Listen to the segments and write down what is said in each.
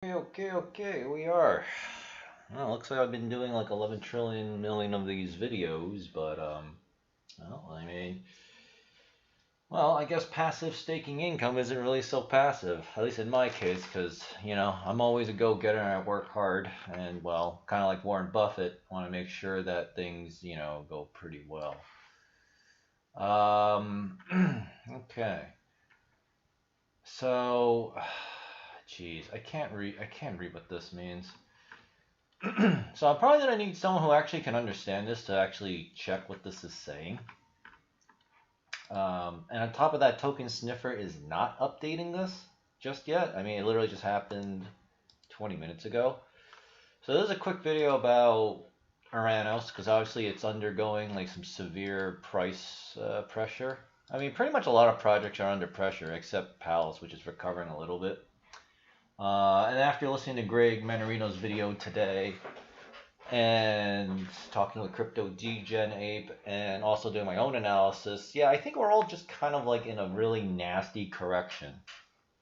Okay, we are. Well, looks like I've been doing like 11 trillion million of these videos, but well, I guess passive staking income isn't really so passive, at least in my case, because I'm always a go-getter and I work hard, and well, kind of like Warren Buffett, want to make sure that things go pretty well. Um, okay, so, geez, I can't read what this means. So I'm probably gonna need someone who actually can understand this to actually check what this is saying. And on top of that, Token Sniffer is not updating this just yet. I mean, it literally just happened 20 minutes ago. So this is a quick video about Ouranos, because obviously it's undergoing like some severe price pressure. I mean, pretty much a lot of projects are under pressure, except Pallas, which is recovering a little bit. And after listening to Greg Manarino's video today, and talking with Crypto Degen Ape, and also doing my own analysis, yeah, I think we're all just kind of like in a really nasty correction,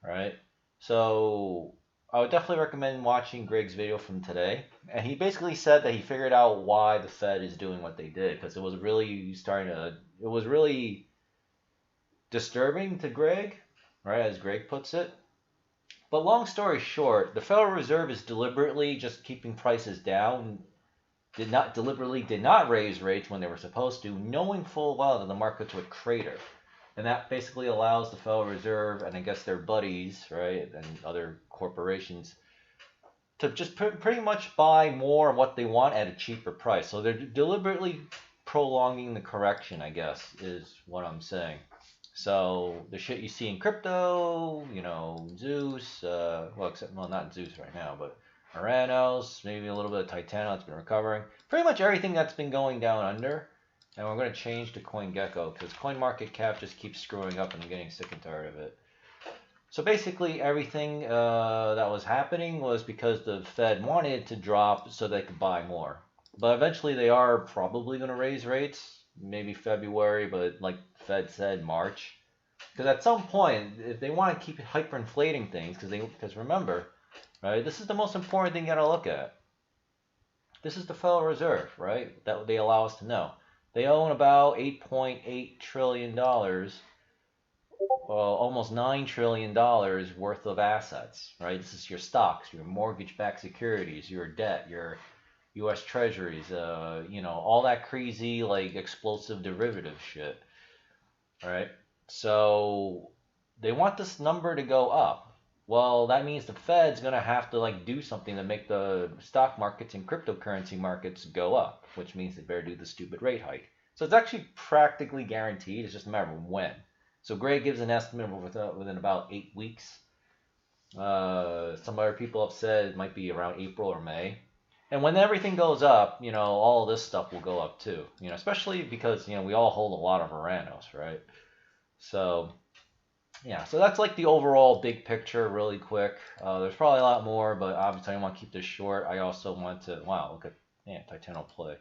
right? So I would definitely recommend watching Greg's video from today. And he basically said that he figured out why the Fed is doing what they did, because it was really disturbing to Greg, right, as Greg puts it. But long story short, the Federal Reserve is deliberately just keeping prices down, did not raise rates when they were supposed to, knowing full well that the markets would crater. And that basically allows the Federal Reserve and I guess their buddies, right, and other corporations to just pretty much buy more of what they want at a cheaper price. So they're deliberately prolonging the correction, I guess, is what I'm saying. So the shit you see in crypto, Zeus, well, not Zeus right now, but Ouranos, maybe a little bit of Titano that's been recovering. Pretty much everything that's been going down under. And we're going to change to CoinGecko because CoinMarketCap just keeps screwing up and I'm getting sick and tired of it. So basically everything that was happening was because the Fed wanted to drop so they could buy more. But eventually they are probably going to raise rates. Maybe February, but like the Fed said, March. Because at some point, if they want to keep hyperinflating things, because remember, right, this is the most important thing you got to look at. This is the Federal Reserve, right, that they allow us to know. They own about $8.8 trillion, well, almost $9 trillion worth of assets, right? This is your stocks, your mortgage-backed securities, your debt, your U.S. Treasuries, all that crazy, like, explosive derivative shit, right? So they want this number to go up. Well, that means the Fed's going to have to, like, do something to make the stock markets and cryptocurrency markets go up, which means they better do the stupid rate hike. So it's actually practically guaranteed. It's just a matter of when. So Gray gives an estimate of within about 8 weeks. Some other people have said it might be around April or May. And when everything goes up, all of this stuff will go up too. Especially because, we all hold a lot of Ouranos, right? So, yeah. So that's like the overall big picture really quick. There's probably a lot more, but obviously I want to keep this short. I also want to, wow, look at Titano play.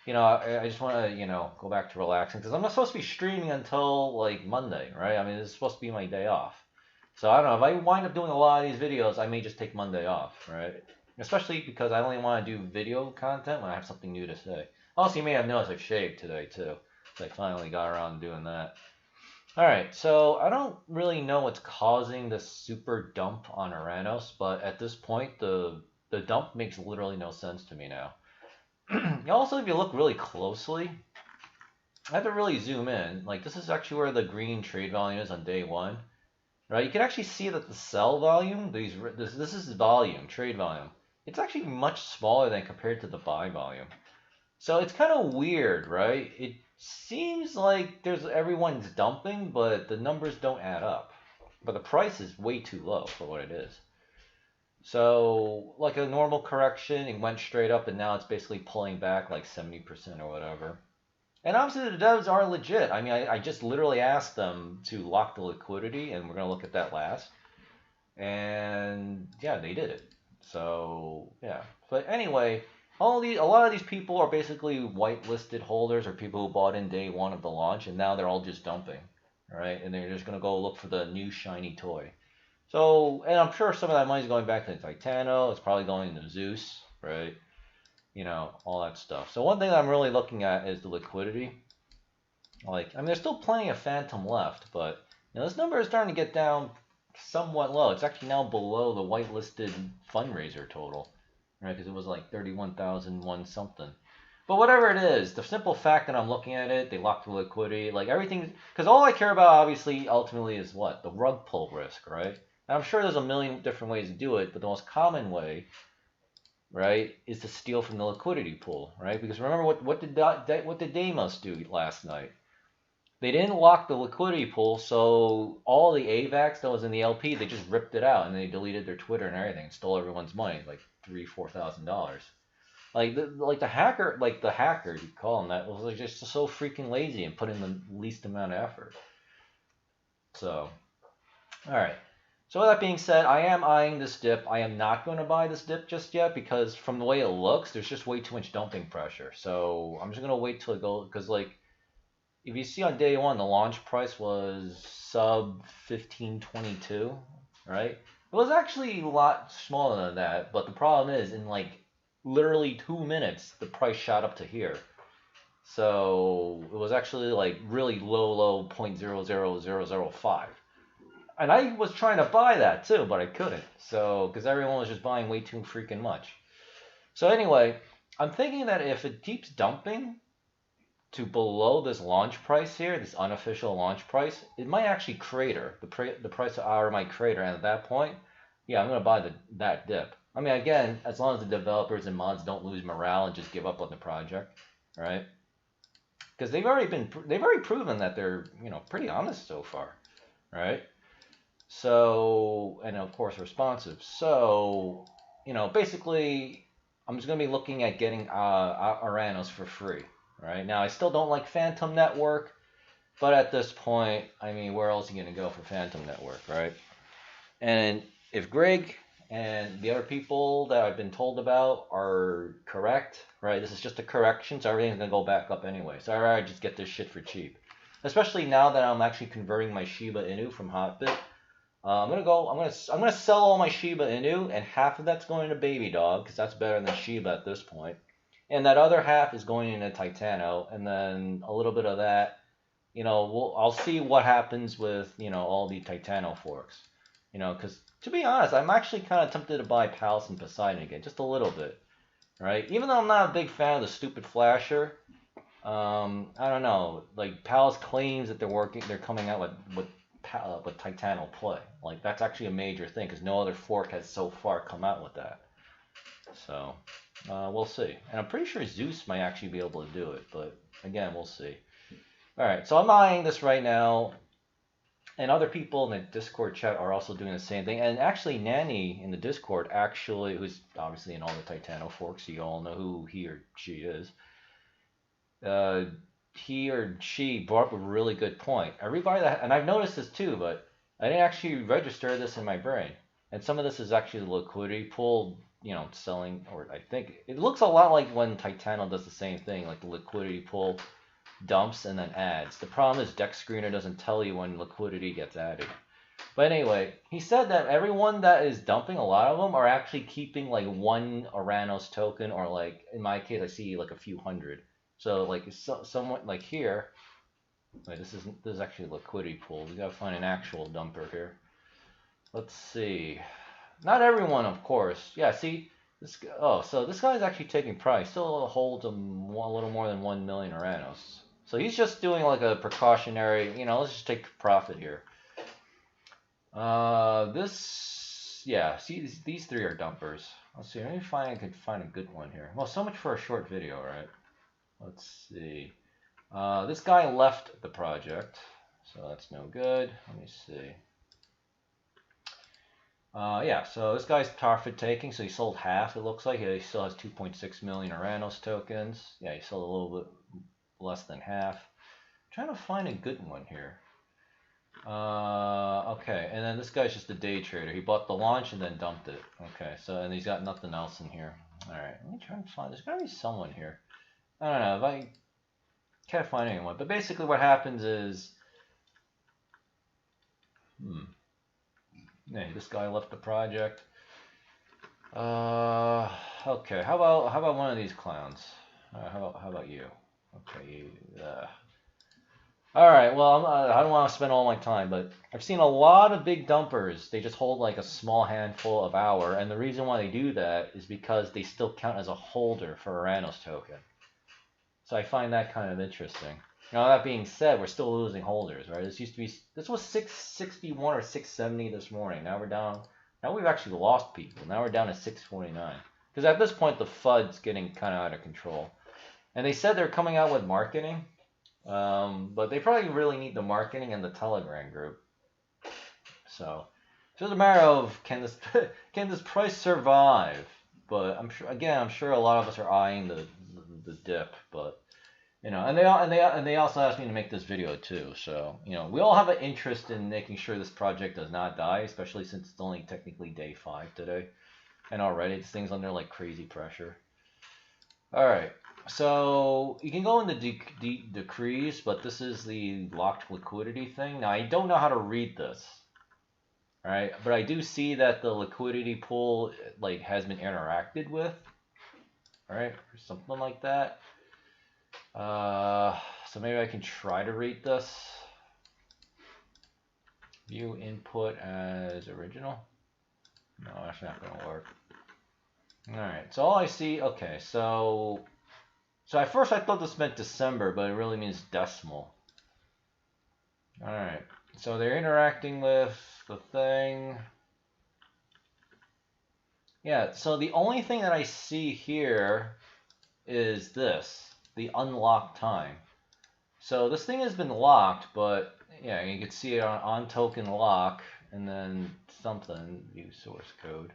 I just want to, go back to relaxing because I'm not supposed to be streaming until like Monday, right? I mean, this is supposed to be my day off. So I don't know, if I wind up doing a lot of these videos, I may just take Monday off, right? Especially because I only want to do video content when I have something new to say. Also, you may have noticed I've shaved today too. So I finally got around to doing that. Alright, so I don't really know what's causing this super dump on Ouranos, but at this point, the dump makes literally no sense to me now. Also, if you look really closely, I have to really zoom in. Like, this is actually where the green trade volume is on day one. Right, you can actually see that the sell volume, this is volume, trade volume. It's actually much smaller than compared to the buy volume. So it's kind of weird, right? It seems like everyone's dumping, but the numbers don't add up. But the price is way too low for what it is. So like a normal correction, it went straight up and now it's basically pulling back like 70% or whatever. And obviously the devs are legit. I mean, I just literally asked them to lock the liquidity, and we're going to look at that last. And yeah, they did it. So yeah. But anyway, a lot of these people are basically whitelisted holders or people who bought in day one of the launch, and now they're all just dumping, right? And they're just going to go look for the new shiny toy. So, and I'm sure some of that money is going back to Titano. It's probably going to Zeus, right? You know, all that stuff. So one thing that I'm really looking at is the liquidity. Like, I mean, there's still plenty of Phantom left, but you know, this number is starting to get down somewhat low. It's actually now below the whitelisted fundraiser total, right? Because it was like 31,001 something. But whatever it is, the simple fact that I'm looking at it, they locked the liquidity, like everything, because all I care about obviously ultimately is what? The rug pull risk, right? And I'm sure there's a million different ways to do it, but the most common way, right, is to steal from the liquidity pool, right? Because remember what did Deimos do last night? They didn't lock the liquidity pool, so all the AVAX that was in the LP, they just ripped it out and they deleted their Twitter and everything, stole everyone's money, like $3,000-4,000. Like the hacker, you call him that, was like just so freaking lazy and put in the least amount of effort. So, all right. So with that being said, I am eyeing this dip. I am not going to buy this dip just yet because from the way it looks, there's just way too much dumping pressure. So I'm just going to wait till it goes, because like, if you see on day one, the launch price was sub 1522, right? It was actually a lot smaller than that, but the problem is in like literally 2 minutes, the price shot up to here. So it was actually like really low 0.00005. And I was trying to buy that too, but I couldn't. So, because everyone was just buying way too freaking much. So anyway, I'm thinking that if it keeps dumping to below this launch price here, this unofficial launch price, it might actually crater. The price of hour might crater, and at that point, yeah, I'm gonna buy that dip. I mean, again, as long as the developers and mods don't lose morale and just give up on the project, right? Because they've already proven that they're pretty honest so far, right? So, and of course responsive. So, basically, I'm just gonna be looking at getting Ouranos for free. Right now, I still don't like Phantom Network, but at this point, I mean, where else are you gonna go for Phantom Network, right? And if Greg and the other people that I've been told about are correct, right? This is just a correction, so everything's gonna go back up anyway. So I'd rather just get this shit for cheap. Especially now that I'm actually converting my Shiba Inu from Hotbit. I'm gonna sell all my Shiba Inu, and half of that's going to Baby Dog because that's better than Shiba at this point. And that other half is going into Titano, and then a little bit of that, I'll see what happens with, all the Titano forks, because to be honest, I'm actually kind of tempted to buy Pallas and Poseidon again, just a little bit, right? Even though I'm not a big fan of the stupid flasher, I don't know, like Pallas claims that they're coming out with Titano play, like that's actually a major thing because no other fork has so far come out with that. So we'll see. And I'm pretty sure Zeus might actually be able to do it, but again, we'll see. All right, so I'm eyeing this right now, and other people in the Discord chat are also doing the same thing. And actually, Nanny in the Discord, who's obviously in all the Titano forks, you all know who he or she is. He or she brought up a really good point. Everybody and I've noticed this too, but I didn't actually register this in my brain. And some of this is actually the liquidity pool, selling, or I think it looks a lot like when Titano does the same thing, like the liquidity pool dumps and then adds. The problem is Deck Screener doesn't tell you when liquidity gets added. But anyway, he said that everyone that is dumping, a lot of them are actually keeping like one Ouranos token, or like in my case, I see like a few hundred. So like somewhat like here. Wait, this is actually a liquidity pool. We gotta find an actual dumper here. Let's see. Not everyone, of course. Yeah, see this. Oh, so this guy's actually taking price. Still holds a little more than 1 million Ouranos. So he's just doing like a precautionary. Let's just take profit here. Yeah. See, these three are dumpers. Let's see. Let me find. I could find a good one here. Well, so much for a short video, right? Let's see. This guy left the project, so that's no good. Let me see. Yeah, so this guy's profit taking, so he sold half, it looks like. He still has 2.6 million Ouranos tokens. Yeah, he sold a little bit less than half. I'm trying to find a good one here. Okay, and then this guy's just a day trader. He bought the launch and then dumped it. Okay, so, and he's got nothing else in here. Alright, let me try and find, there's gotta be someone here. I don't know, if I can't find anyone. But basically what happens is, Hey, this guy left the project. Okay. How about one of these clowns? How about you? Okay. All right. Well, I don't want to spend all my time, but I've seen a lot of big dumpers. They just hold like a small handful of hour, and the reason why they do that is because they still count as a holder for Ouranos token. So I find that kind of interesting. Now that being said, we're still losing holders, right? This was 661 or 670 this morning. Now we're down. Now we've actually lost people. Now we're down to 649. Because at this point the FUD's getting kind of out of control. And they said they're coming out with marketing, but they probably really need the marketing and the Telegram group. So it's just a matter of can this price survive? But I'm sure a lot of us are eyeing the dip, but. You know, and they also asked me to make this video too. So, you know, we all have an interest in making sure this project does not die, especially since it's only technically day 5 today. And already this thing's under like crazy pressure. All right. So, you can go into decrees, but this is the locked liquidity thing. Now, I don't know how to read this. All right, but I do see that the liquidity pool like has been interacted with. All right, or something like that. So maybe I can try to read this. View input as original. No, that's not going to work. Alright, so all I see, okay, so at first I thought this meant December, but it really means decimal. Alright, so they're interacting with the thing. Yeah, so the only thing that I see here is this. The unlocked time. So this thing has been locked, but yeah, you can see it on token lock and then something view source code.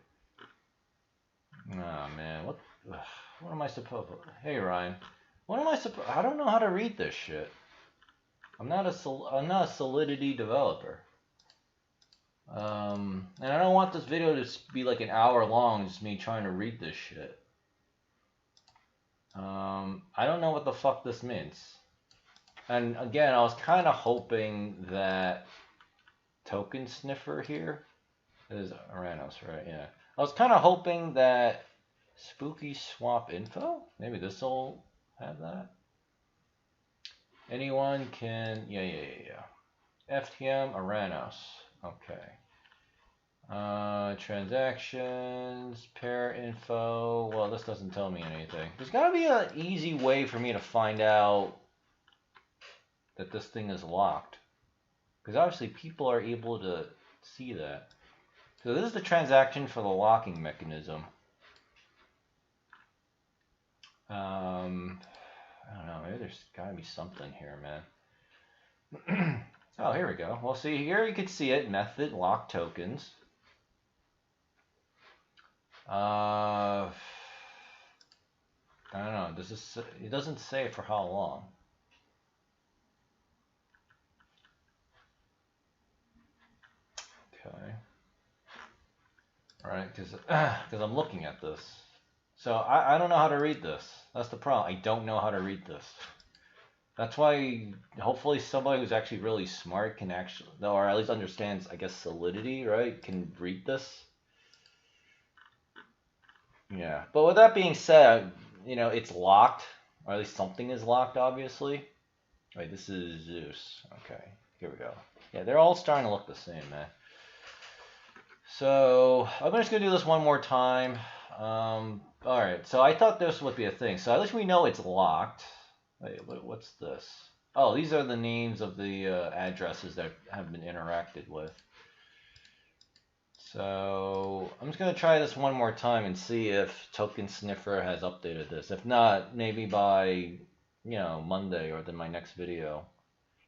Oh man, what am I supposed to? Hey Ryan, what am I supposed? I don't know how to read this shit. I'm not a Solidity developer. And I don't want this video to be like an hour long, just me trying to read this shit. I don't know what the fuck this means. And again, I was kind of hoping that token sniffer here is Ouranos, right? Yeah. I was kind of hoping that spooky swap info. Maybe this will have that. Anyone can. Yeah. Wftm Ouranos. Okay. Transactions, pair info. Well, this doesn't tell me anything. There's got to be an easy way for me to find out that this thing is locked. Because obviously people are able to see that. So this is the transaction for the locking mechanism. I don't know. Maybe there's got to be something here, man. Oh, here we go. Well, see, here you can see it. Method, lock tokens. I don't know. It doesn't say for how long. Okay. All right, because I'm looking at this. So I don't know how to read this. That's the problem. I don't know how to read this. That's why hopefully somebody who's actually really smart can actually, or at least understands, I guess, Solidity, right, can read this. Yeah, but with that being said, you know, it's locked, or at least something is locked, obviously. Wait, this is Zeus. Okay, here we go. Yeah, they're all starting to look the same, man. So, I'm just going to do this one more time. Alright, so I thought this would be a thing. So at least we know it's locked. Wait, what's this? Oh, these are the names of the addresses that have been interacted with. So I'm just going to try this one more time and see if Token Sniffer has updated this. If not, maybe by, you know, Monday or then my next video.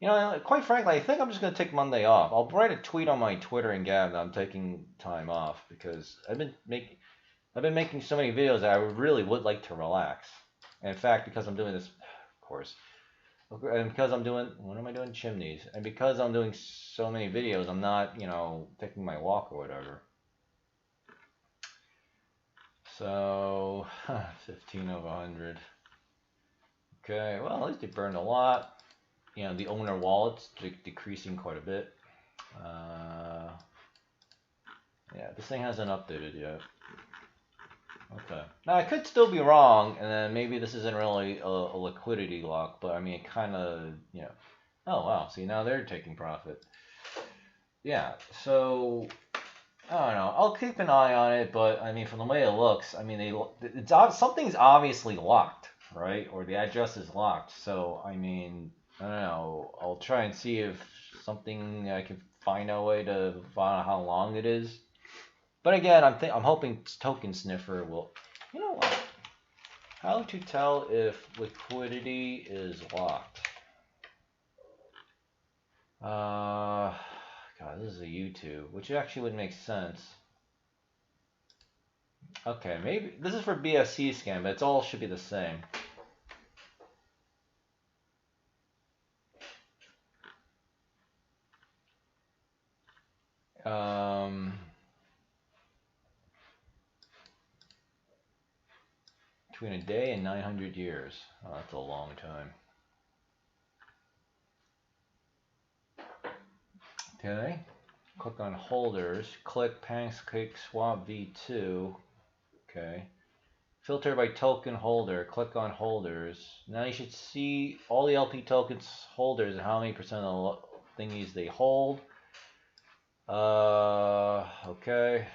You know, quite frankly, I think I'm just going to take Monday off. I'll write a tweet on my Twitter and Gab that I'm taking time off because I've been making so many videos that I really would like to relax. And in fact, because I'm doing this, of course, and because I'm doing, what am I doing? Chimneys. And because I'm doing so many videos, I'm not, you know, taking my walk or whatever. So, 15 of 100. Okay, well, at least they burned a lot. You know, the owner wallet's decreasing quite a bit. Yeah, this thing hasn't updated yet. Okay. Now I could still be wrong, and then maybe this isn't really a liquidity lock, but I mean it kind of, you know. Oh wow, see now they're taking profit. Yeah, so I don't know. I'll keep an eye on it, but I mean from the way it looks, I mean something's obviously locked, right? Or the address is locked. So I mean I don't know. I'll try and see if something I can find a way to find out how long it is. But again, I'm hoping Token Sniffer will. You know what? How to tell if liquidity is locked? God, this is a YouTube, which actually would make sense. Okay, maybe this is for BSC scan, but it's all should be the same. Between a day and 900 years. Oh, that's a long time. Okay. Click on holders. Click Pancake Swap V2. Okay. Filter by token holder. Click on holders. Now you should see all the LP tokens holders and how many percent of the thingies they hold. Okay.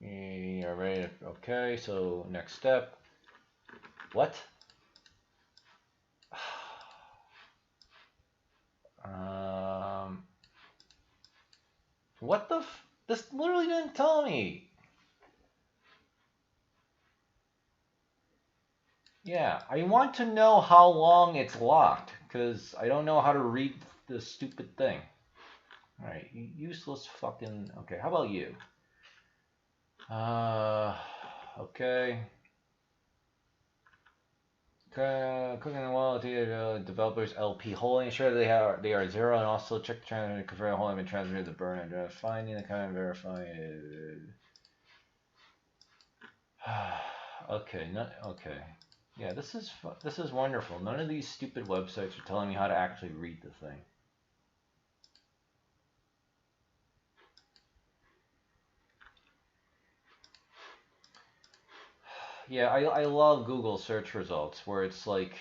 You're ready. Okay, so next step. What? What the this literally didn't tell me. Yeah, I want to know how long it's locked, because I don't know how to read this stupid thing. Alright, useless fucking... Okay, how about you? Okay. Cooking the wallet developers LP holding, ensure they are zero, and also check the transfer and confirm holding and transfer the burn address. Finding the kind of verifying. Okay, okay. Yeah, this is wonderful. None of these stupid websites are telling me how to actually read the thing. Yeah, I love Google search results where it's like,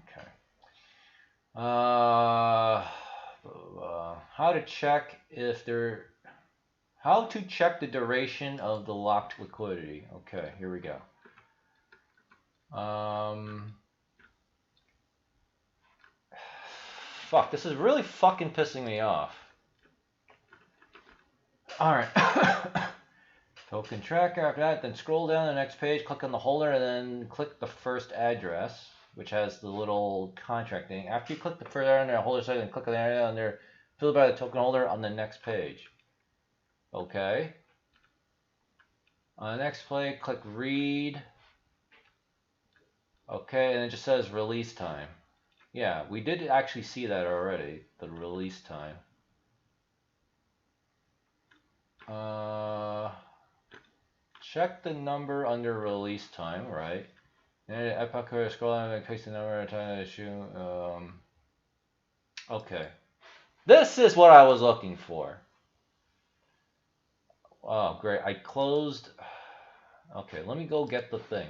okay. How to check if they're, how to check the duration of the locked liquidity. Okay, here we go. Fuck, this is really fucking pissing me off. Alright. Token tracker. After that, then scroll down the next page, click on the holder, and then click the first address, which has the little contract thing. After you click the first area on the holder side, then click on the area on there, filled by the token holder on the next page. Okay. On the next play, click read. Okay, and it just says release time. Yeah, we did actually see that already, the release time. Check the number under release time, right? And epoch scroll down and paste the number of time issue. Okay. This is what I was looking for. Oh, great. I closed. Okay, let me go get the thing.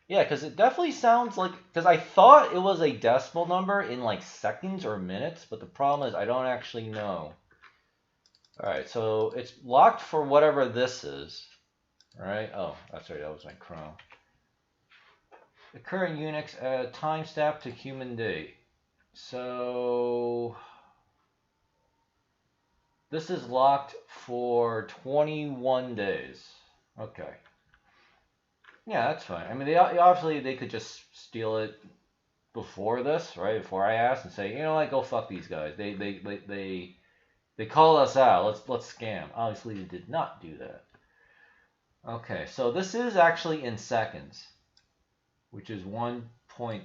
Yeah, because it definitely sounds like, because I thought it was a decimal number in like seconds or minutes, but the problem is I don't actually know. Alright, so it's locked for whatever this is. Right? Oh, that's right, that was my Chrome. The current Unix timestamp to human date. So this is locked for 21 days. Okay. Yeah, that's fine. I mean, obviously they could just steal it before this, right? Before I asked and say, you know what, go fuck these guys. They called us out. Let's scam. Obviously they did not do that. Okay, so this is actually in seconds, which is 1.6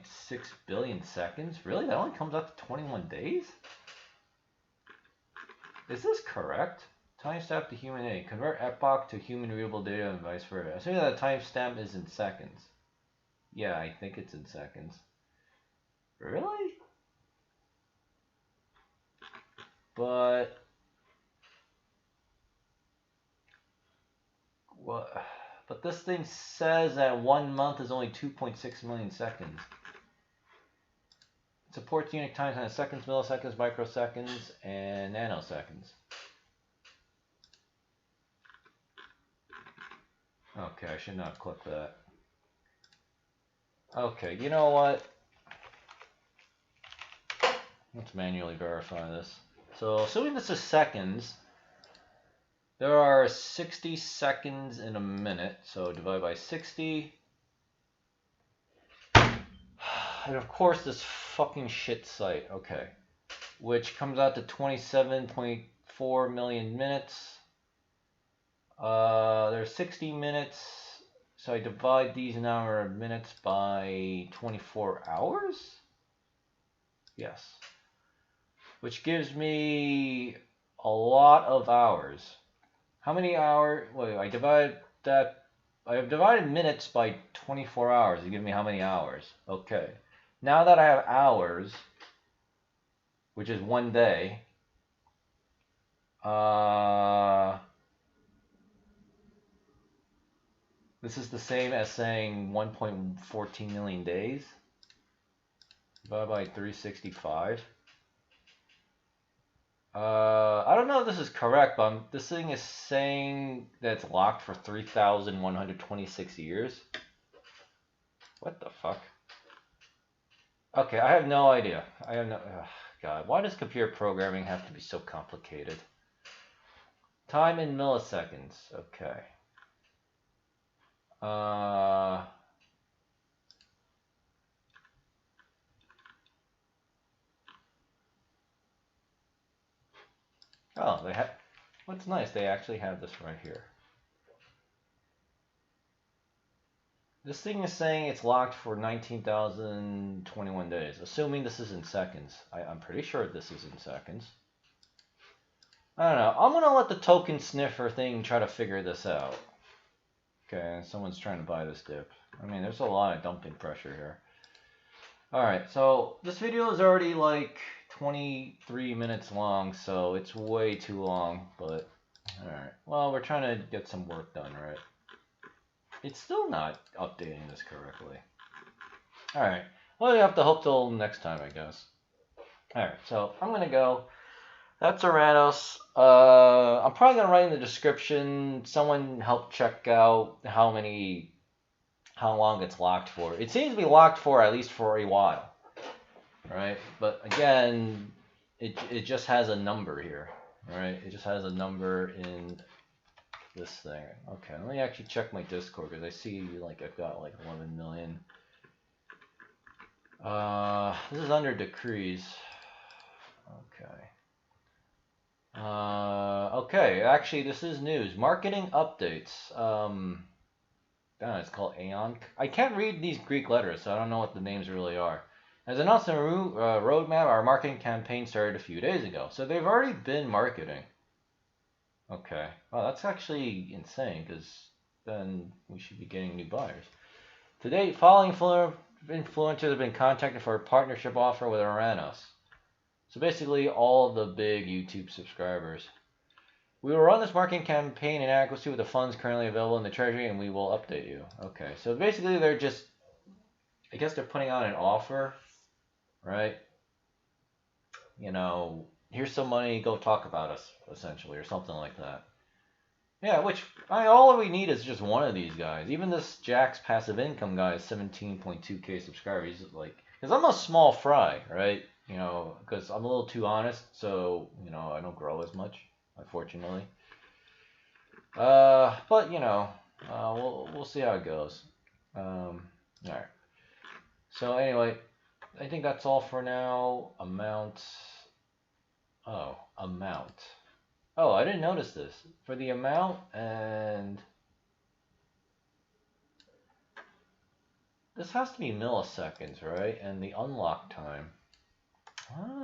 billion seconds. Really? That only comes out to 21 days? Is this correct? Timestamp to human data. Convert epoch to human readable data and vice versa. Assuming that timestamp is in seconds. Yeah, I think it's in seconds. Really? But what? But this thing says that 1 month is only 2.6 million seconds. It supports unique times in seconds, milliseconds, microseconds, and nanoseconds. Okay, I should not click that. Okay, you know what? Let's manually verify this. So, assuming this is seconds, there are 60 seconds in a minute. So, divide by 60. And of course, this fucking shit site. Okay. Which comes out to 27.4 million minutes. There's 60 minutes. So, I divide these number of minutes by 24 hours? Yes. Which gives me a lot of hours. How many hours? Wait, I have divided minutes by 24 hours. You give me how many hours? Okay. Now that I have hours, which is 1 day, this is the same as saying 1.14 million days. Divided by 365. I don't know if this is correct, but this thing is saying that it's locked for 3,126 years. What the fuck? Okay, I have no idea. I have no... Oh, God, why does computer programming have to be so complicated? Time in milliseconds. Okay. Oh, they have... What's nice, they actually have this right here. This thing is saying it's locked for 19,021 days, assuming this is in seconds. I'm pretty sure this is in seconds. I don't know. I'm going to let the token sniffer thing try to figure this out. Okay, someone's trying to buy this dip. I mean, there's a lot of dumping pressure here. Alright, so this video is already like 23 minutes long, so it's way too long, but alright. Well, we're trying to get some work done, right? It's still not updating this correctly. Alright, well, you have to hope till next time, I guess. Alright, so I'm going to go. That's Ouranos. I'm probably going to write in the description, someone help check out how long it's locked for. It seems to be locked for at least for a while, right? But again, it just has a number here, right? It just has a number in this thing. Okay, let me actually check my Discord because I see like I've got like 11 million. This is under decrees. Okay. Okay, actually this is news. Marketing updates. It's called Aeon. I can't read these Greek letters, so I don't know what the names really are. As announced in a roadmap, our marketing campaign started a few days ago. So they've already been marketing. Okay. Well, that's actually insane, because then we should be getting new buyers. To date, following influencers have been contacted for a partnership offer with Ouranos. So basically, all the big YouTube subscribers. We will run this marketing campaign in accuracy with the funds currently available in the treasury, and we will update you. Okay, so basically they're just, I guess they're putting out an offer, right? You know, here's some money, go talk about us, essentially, or something like that. Yeah, which, all we need is just one of these guys. Even this Jack's passive income guy is 17.2k subscribers. He's like, because I'm a small fry, right? You know, because I'm a little too honest, so, you know, I don't grow as much, unfortunately. But, you know, we'll see how it goes. Alright. So, anyway, I think that's all for now. Amount. Oh, amount. Oh, I didn't notice this. For the amount and... This has to be milliseconds, right? And the unlock time.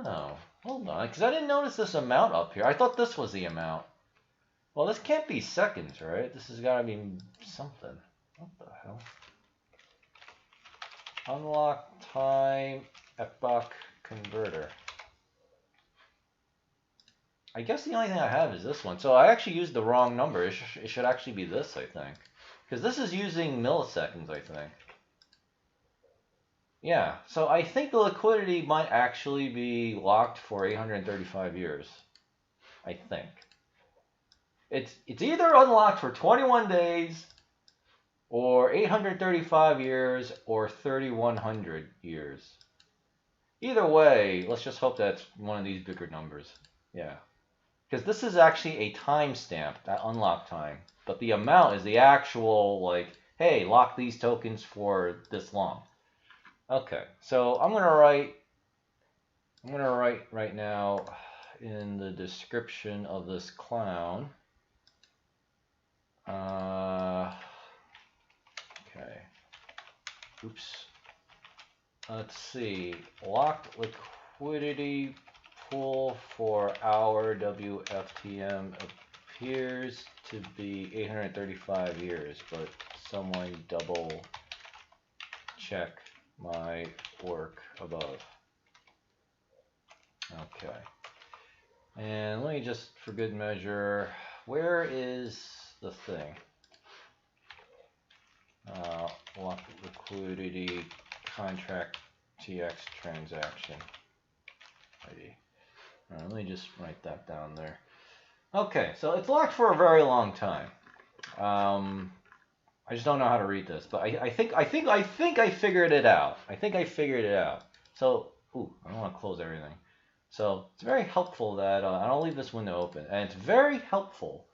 Oh, hold on. Because I didn't notice this amount up here. I thought this was the amount. Well, this can't be seconds, right? This has got to be something. What the hell? Unlock time epoch converter. I guess the only thing I have is this one. So I actually used the wrong number. It should actually be this, I think. Because this is using milliseconds, I think. Yeah, so I think the liquidity might actually be locked for 835 years. I think. It's either unlocked for 21 days, or 835 years, or 3100 years. Either way, let's just hope that's one of these bigger numbers. Yeah. Because this is actually a timestamp, that unlock time. But the amount is the actual, like, hey, lock these tokens for this long. Okay, so I'm gonna write right now in the description of this clown. Okay. Oops. Let's see. Locked liquidity pool for our Wftm appears to be 835 years, but someone double check my work above. Okay. And let me just, for good measure, where is the thing? Lock liquidity contract TX transaction ID. Let me just write that down there. Okay, so it's locked for a very long time. I just don't know how to read this, but I think I figured it out. I think I figured it out. So, I don't want to close everything. So it's very helpful that I'll leave this window open, and it's very helpful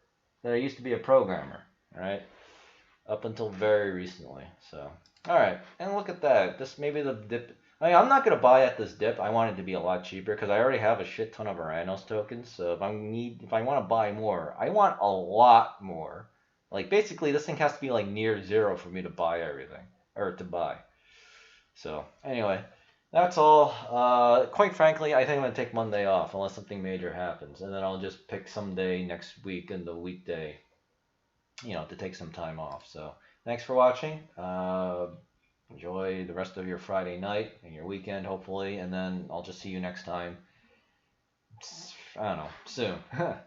that I used to be a programmer, right? Up until very recently. So, all right, and look at that. This maybe the dip. I mean, I'm not gonna buy at this dip. I want it to be a lot cheaper because I already have a shit ton of Ouranos tokens. So if I want to buy more, I want a lot more. Like basically, this thing has to be like near zero for me to buy everything or to buy. So anyway, that's all. Quite frankly, I think I'm gonna take Monday off unless something major happens, and then I'll just pick some day next week in the weekday, to take some time off. So thanks for watching. Enjoy the rest of your Friday night and your weekend, hopefully, and then I'll just see you next time. I don't know, soon.